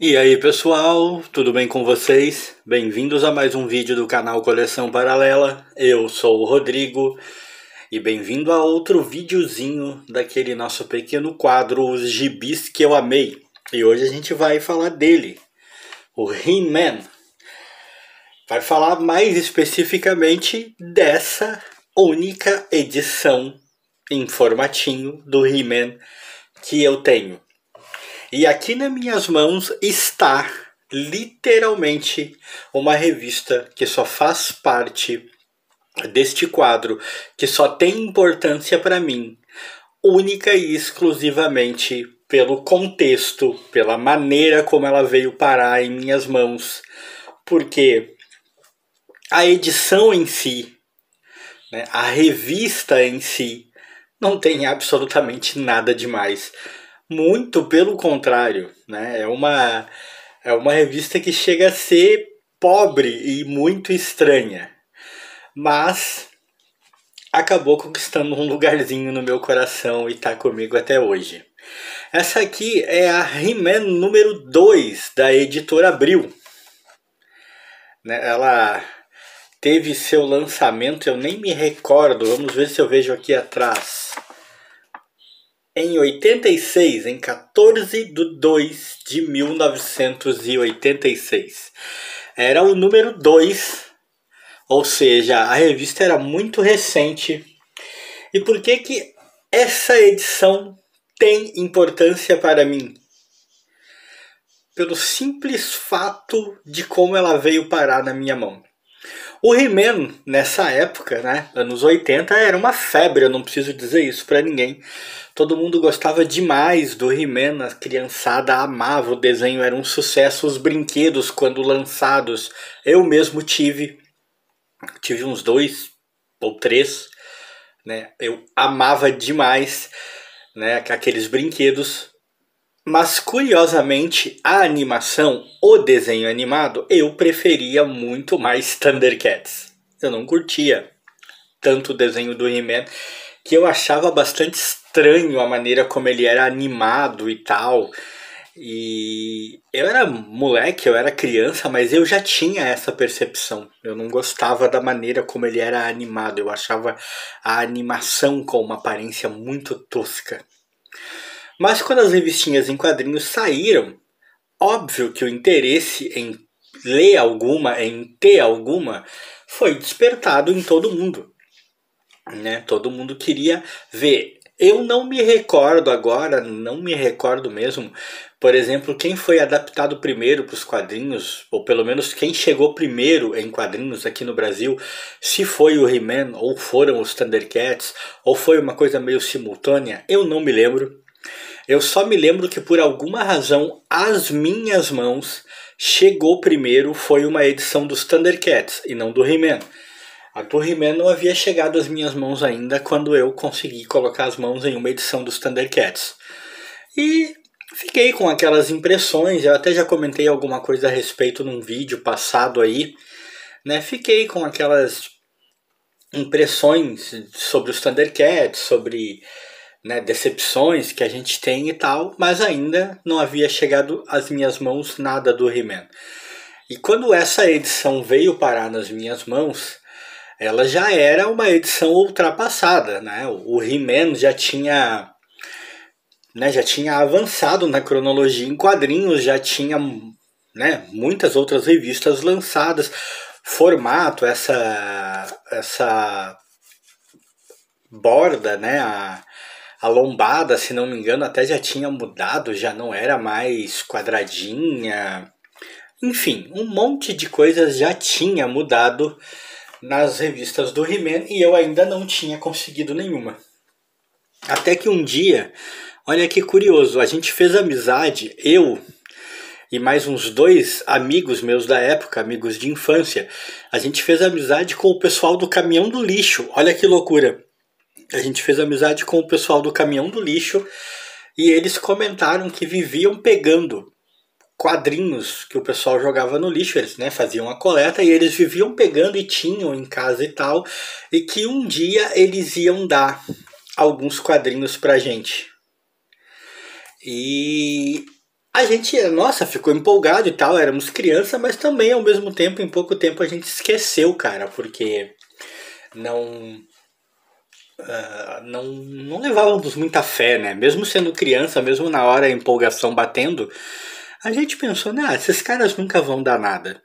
E aí pessoal, tudo bem com vocês? Bem-vindos a mais um vídeo do canal Coleção Paralela. Eu sou o Rodrigo e bem-vindo a outro videozinho daquele nosso pequeno quadro Os Gibis que eu amei. E hoje a gente vai falar dele, o He-Man. Vai falar mais especificamente dessa única edição em formatinho do He-Man que eu tenho. E aqui nas minhas mãos está literalmente uma revista que só faz parte deste quadro, que só tem importância para mim, única e exclusivamente pelo contexto, pela maneira como ela veio parar em minhas mãos, porque a edição em si, né, a revista em si, não tem absolutamente nada demais. Muito pelo contrário, né? É uma revista que chega a ser pobre e muito estranha, mas acabou conquistando um lugarzinho no meu coração e está comigo até hoje. Essa aqui é a He-Man número 2 da editora Abril. Ela teve seu lançamento, eu nem me recordo, vamos ver se eu vejo aqui atrás. Em 86, em 14/2/1986. Era o número 2, ou seja, a revista era muito recente. E por que que essa edição tem importância para mim? Pelo simples fato de como ela veio parar na minha mão. O He-Man, nessa época, né, anos 80, era uma febre, eu não preciso dizer isso para ninguém. Todo mundo gostava demais do He-Man, a criançada amava o desenho, era um sucesso. Os brinquedos, quando lançados, eu mesmo tive uns 2 ou 3, né? Eu amava demais, né, aqueles brinquedos. Mas curiosamente, a animação, o desenho animado, eu preferia muito mais Thundercats. Eu não curtia tanto o desenho do He-Man, que eu achava bastante estranho a maneira como ele era animado e tal. E eu era moleque, eu era criança, mas eu já tinha essa percepção. Eu não gostava da maneira como ele era animado. Eu achava a animação com uma aparência muito tosca. Mas quando as revistinhas em quadrinhos saíram, óbvio que o interesse em ler alguma, em ter alguma, foi despertado em todo mundo, né? Todo mundo queria ver. Eu não me recordo agora, não me recordo mesmo, por exemplo, quem foi adaptado primeiro para os quadrinhos, ou pelo menos quem chegou primeiro em quadrinhos aqui no Brasil, se foi o He-Man, ou foram os Thundercats, ou foi uma coisa meio simultânea, eu não me lembro. Eu só me lembro que por alguma razão às minhas mãos chegou primeiro foi uma edição dos Thundercats e não do He-Man. A do He-Man não havia chegado às minhas mãos ainda quando eu consegui colocar as mãos em uma edição dos Thundercats. E fiquei com aquelas impressões, eu até já comentei alguma coisa a respeito num vídeo passado aí, né? Fiquei com aquelas impressões sobre os Thundercats, sobre, né, decepções que a gente tem e tal, mas ainda não havia chegado às minhas mãos nada do He-Man. E quando essa edição veio parar nas minhas mãos, ela já era uma edição ultrapassada, né? O He-Man já tinha, né, já tinha avançado na cronologia em quadrinhos, já tinha, né, muitas outras revistas lançadas, formato, essa borda, né, a lombada, se não me engano, até já tinha mudado, já não era mais quadradinha. Enfim, um monte de coisas já tinha mudado nas revistas do He-Man e eu ainda não tinha conseguido nenhuma. Até que um dia, olha que curioso, a gente fez amizade, eu e mais uns 2 amigos meus da época, amigos de infância. A gente fez amizade com o pessoal do caminhão do lixo, olha que loucura. A gente fez amizade com o pessoal do caminhão do lixo e eles comentaram que viviam pegando quadrinhos que o pessoal jogava no lixo, eles, né, faziam a coleta e eles viviam pegando e tinham em casa e tal, e que um dia eles iam dar alguns quadrinhos pra gente. E a gente, nossa, ficou empolgado e tal, éramos criança, mas também ao mesmo tempo, em pouco tempo a gente esqueceu, cara, porque não não levávamos muita fé, né? Mesmo sendo criança, mesmo na hora a empolgação batendo, a gente pensou, né, esses caras nunca vão dar nada.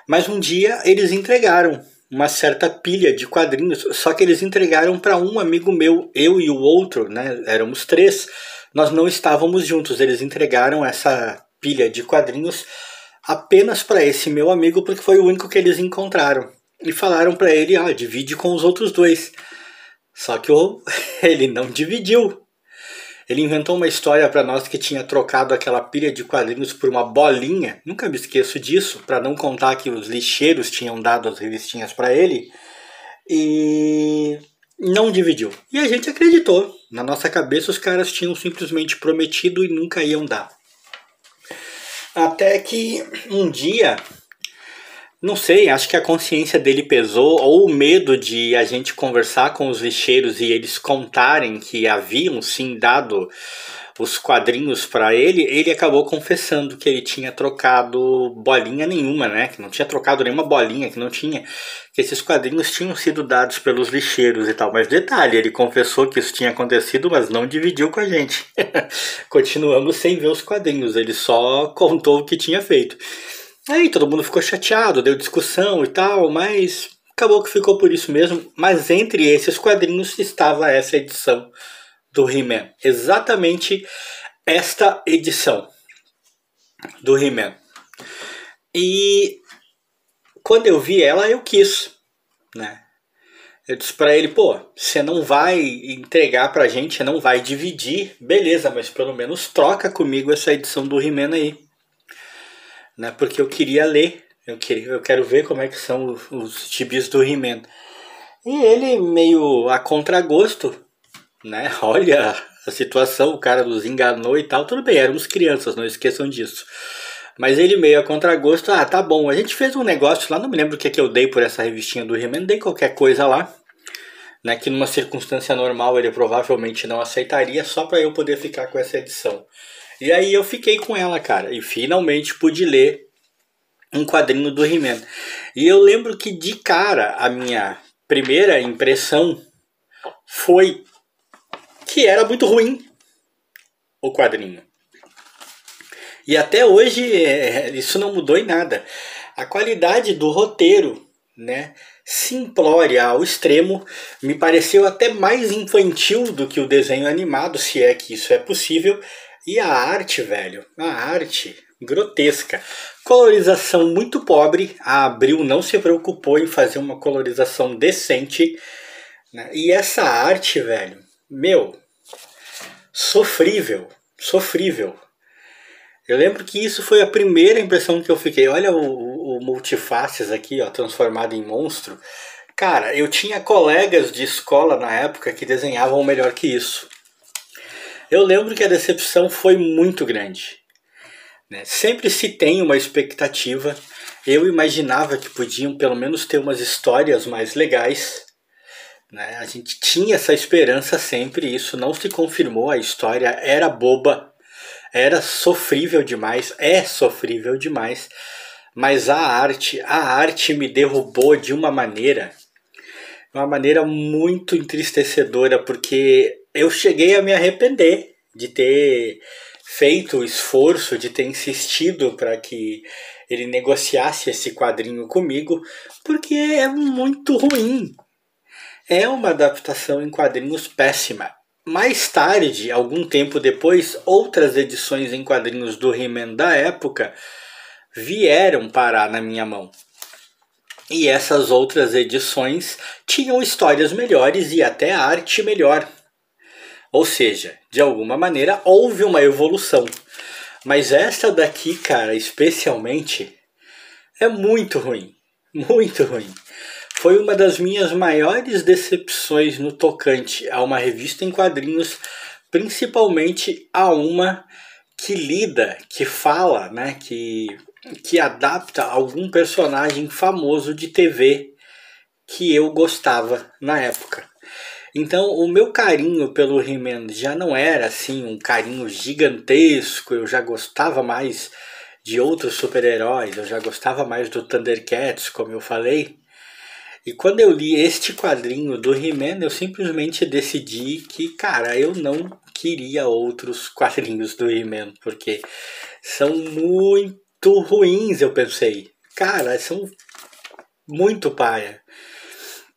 Mas um dia eles entregaram uma certa pilha de quadrinhos, só que eles entregaram para um amigo meu, eu e o outro, né? Éramos três, nós não estávamos juntos. Eles entregaram essa pilha de quadrinhos apenas para esse meu amigo, porque foi o único que eles encontraram. E falaram para ele, divide com os outros dois. Só que ele não dividiu. Ele inventou uma história para nós que tinha trocado aquela pilha de quadrinhos por uma bolinha. Nunca me esqueço disso, para não contar que os lixeiros tinham dado as revistinhas para ele. E não dividiu. E a gente acreditou. Na nossa cabeça os caras tinham simplesmente prometido e nunca iam dar. Até que um dia, não sei, acho que a consciência dele pesou, ou o medo de a gente conversar com os lixeiros e eles contarem que haviam sim dado os quadrinhos para ele, ele acabou confessando que ele tinha trocado bolinha nenhuma, né? Que não tinha trocado nenhuma bolinha, que não tinha, que esses quadrinhos tinham sido dados pelos lixeiros e tal. Mas detalhe, ele confessou que isso tinha acontecido, mas não dividiu com a gente. Continuamos sem ver os quadrinhos, ele só contou o que tinha feito. Aí todo mundo ficou chateado, deu discussão e tal, mas acabou que ficou por isso mesmo. Mas entre esses quadrinhos estava essa edição do He-Man. Exatamente esta edição do He-Man. E quando eu vi ela, eu quis, né? Eu disse pra ele, você não vai entregar pra gente, não vai dividir, beleza, mas pelo menos troca comigo essa edição do He-Man aí. Né? Porque eu queria ler, eu quero ver como é que são os gibis do He-Man. E ele, meio a contragosto, né? Olha a situação, o cara nos enganou e tal. Tudo bem, éramos crianças, não esqueçam disso. Mas ele meio a contragosto, tá bom. A gente fez um negócio lá, não me lembro o que é que eu dei por essa revistinha do He-Man, dei qualquer coisa lá, né? Que numa circunstância normal ele provavelmente não aceitaria, só para eu poder ficar com essa edição. E aí eu fiquei com ela, cara, e finalmente pude ler um quadrinho do He-Man. E eu lembro que de cara a minha primeira impressão foi que era muito ruim o quadrinho. E até hoje isso não mudou em nada. A qualidade do roteiro, né, simplória ao extremo, me pareceu até mais infantil do que o desenho animado, se é que isso é possível. E a arte, velho, a arte grotesca. Colorização muito pobre, a Abril não se preocupou em fazer uma colorização decente, né? E essa arte, velho, sofrível, sofrível. Eu lembro que isso foi a primeira impressão que eu fiquei. Olha o Multifaces aqui, ó, transformado em monstro. Cara, eu tinha colegas de escola na época que desenhavam melhor que isso. Eu lembro que a decepção foi muito grande, né? Sempre se tem uma expectativa. Eu imaginava que podiam pelo menos ter umas histórias mais legais, né? A gente tinha essa esperança sempre, isso não se confirmou. A história era boba, era sofrível demais, é sofrível demais. Mas a arte me derrubou de uma maneira muito entristecedora, porque eu cheguei a me arrepender de ter feito o esforço, de ter insistido para que ele negociasse esse quadrinho comigo, porque é muito ruim. É uma adaptação em quadrinhos péssima. Mais tarde, algum tempo depois, outras edições em quadrinhos do He-Man da época vieram parar na minha mão. E essas outras edições tinham histórias melhores e até arte melhor. Ou seja, de alguma maneira houve uma evolução. Mas essa daqui, cara, especialmente, é muito ruim. Muito ruim. Foi uma das minhas maiores decepções no tocante a uma revista em quadrinhos, principalmente a uma que lida, que fala, né, que adapta algum personagem famoso de TV que eu gostava na época. Então o meu carinho pelo He-Man já não era assim um carinho gigantesco, eu já gostava mais de outros super-heróis, eu já gostava mais do Thundercats, como eu falei. E quando eu li este quadrinho do He-Man, eu simplesmente decidi que, cara, eu não queria outros quadrinhos do He-Man, porque são muito ruins, eu pensei. Cara, são muito paia.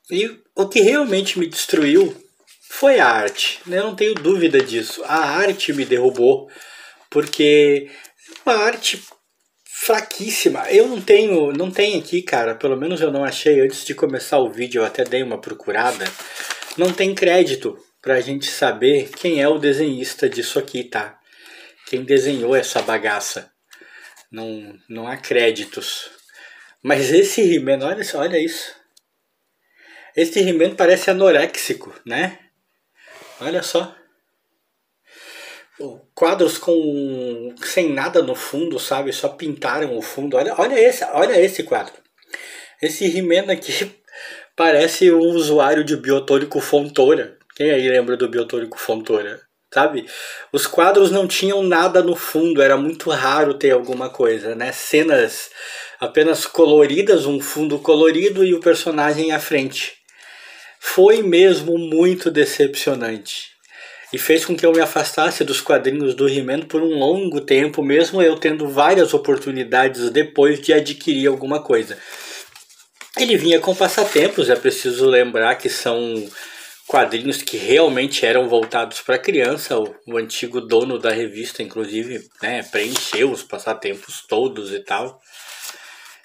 E o que realmente me destruiu foi a arte, né? Eu não tenho dúvida disso. A arte me derrubou, porque é uma arte fraquíssima. Eu não tenho aqui, cara, pelo menos eu não achei antes de começar o vídeo, eu até dei uma procurada. Não tem crédito pra gente saber quem é o desenhista disso aqui, tá? Quem desenhou essa bagaça. Não há créditos. Mas esse He-Man, olha isso. Esse He-Man parece anoréxico, né? Olha só. Quadros sem nada no fundo, sabe? Só pintaram o fundo. Olha esse quadro. Esse He-Man aqui parece um usuário de biotônico Fontoura. Quem aí lembra do biotônico Fontoura? Sabe? Os quadros não tinham nada no fundo, era muito raro ter alguma coisa, né? Cenas apenas coloridas, um fundo colorido e o personagem à frente. Foi mesmo muito decepcionante. E fez com que eu me afastasse dos quadrinhos do He-Man por um longo tempo, mesmo eu tendo várias oportunidades depois de adquirir alguma coisa. Ele vinha com passatempos, é preciso lembrar que são quadrinhos que realmente eram voltados para criança. O antigo dono da revista, inclusive, né, preencheu os passatempos todos e tal.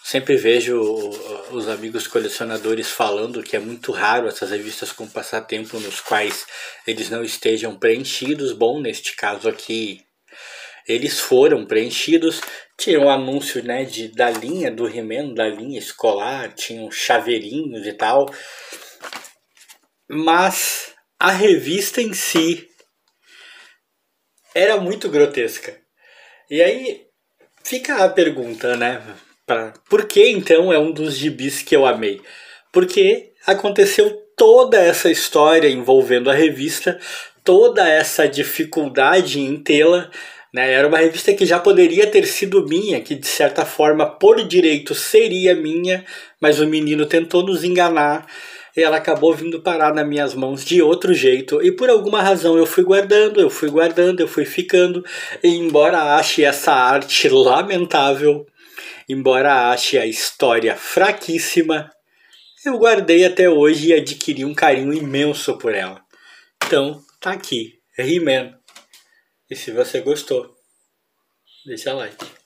Sempre vejo os amigos colecionadores falando que é muito raro essas revistas com passatempo nos quais eles não estejam preenchidos. Bom, neste caso aqui, eles foram preenchidos. Tinha um anúncio, né, da linha do He-Man, da linha escolar, tinham chaveirinhos e tal. Mas a revista em si era muito grotesca. E aí fica a pergunta, né? Por que então é um dos gibis que eu amei? Porque aconteceu toda essa história envolvendo a revista, toda essa dificuldade em tê-la, né? Era uma revista que já poderia ter sido minha, que de certa forma por direito seria minha, mas o menino tentou nos enganar e ela acabou vindo parar nas minhas mãos de outro jeito. E por alguma razão eu fui guardando, eu fui ficando. E embora ache essa arte lamentável, embora ache a história fraquíssima, eu guardei até hoje e adquiri um carinho imenso por ela. Então, tá aqui, He-Man. E se você gostou, deixa like.